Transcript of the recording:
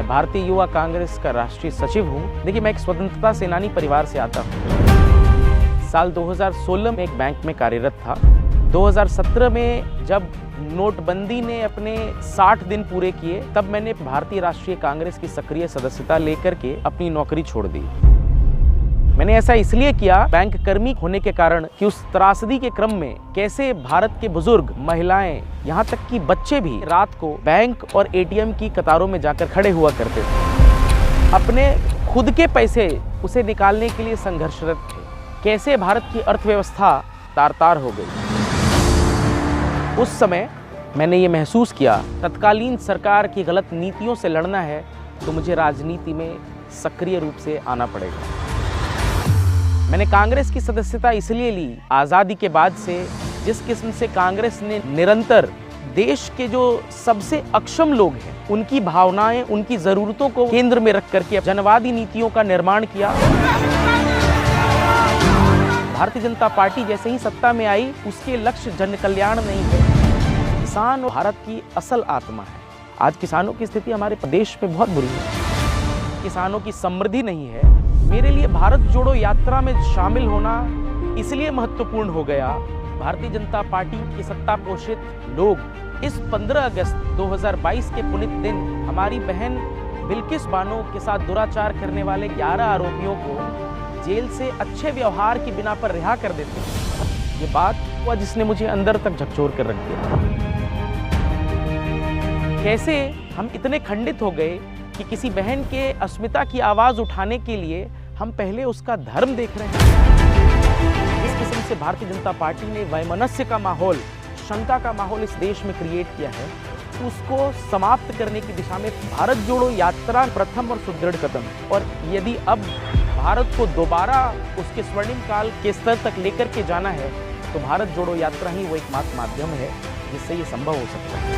मैं भारतीय युवा कांग्रेस का राष्ट्रीय सचिव हूँ। देखिए, मैं एक स्वतंत्रता सेनानी परिवार से आता हूँ। साल 2016 में एक बैंक में कार्यरत था। 2017 में जब नोटबंदी ने अपने 60 दिन पूरे किए, तब मैंने भारतीय राष्ट्रीय कांग्रेस की सक्रिय सदस्यता लेकर के अपनी नौकरी छोड़ दी। मैंने ऐसा इसलिए किया, बैंक कर्मी होने के कारण, कि उस त्रासदी के क्रम में कैसे भारत के बुजुर्ग, महिलाएं, यहाँ तक कि बच्चे भी रात को बैंक और एटीएम की कतारों में जाकर खड़े हुआ करते थे। अपने खुद के पैसे उसे निकालने के लिए संघर्षरत थे। कैसे भारत की अर्थव्यवस्था तार-तार हो गई। उस समय मैंने ये महसूस किया, तत्कालीन सरकार की गलत नीतियों से लड़ना है तो मुझे राजनीति में सक्रिय रूप से आना पड़ेगा। मैंने कांग्रेस की सदस्यता इसलिए ली, आज़ादी के बाद से जिस किस्म से कांग्रेस ने निरंतर देश के जो सबसे अक्षम लोग हैं, उनकी भावनाएं, उनकी ज़रूरतों को केंद्र में रख करके जनवादी नीतियों का निर्माण किया। भारतीय जनता पार्टी जैसे ही सत्ता में आई, उसके लक्ष्य जन कल्याण नहीं है। किसान भारत की असल आत्मा है। आज किसानों की स्थिति हमारे प्रदेश में बहुत बुरी है। किसानों की समृद्धि नहीं है। मेरे लिए भारत जोड़ो यात्रा में शामिल होना इसलिए महत्वपूर्ण हो गया, भारतीय जनता पार्टी के सत्ता पोषित लोग इस 15 अगस्त 2022 के पुनित दिन हमारी बहन बिल्किस बानो के साथ दुराचार करने वाले 11 आरोपियों को जेल से अच्छे व्यवहार की बिना पर रिहा कर देते हैं। ये बात हुआ जिसने मुझे अंदर तक झकझोर कर रख दिया। कैसे हम इतने खंडित हो गए कि किसी बहन के अस्मिता की आवाज उठाने के लिए हम पहले उसका धर्म देख रहे हैं। इस किस्म से भारतीय जनता पार्टी ने वैमनस्य का माहौल, शंका का माहौल इस देश में क्रिएट किया है। उसको समाप्त करने की दिशा में भारत जोड़ो यात्रा प्रथम और सुदृढ़ कदम। और यदि अब भारत को दोबारा उसके स्वर्णिम काल के स्तर तक लेकर के जाना है, तो भारत जोड़ो यात्रा ही वो एकमात्र माध्यम है जिससे ये संभव हो सकता है।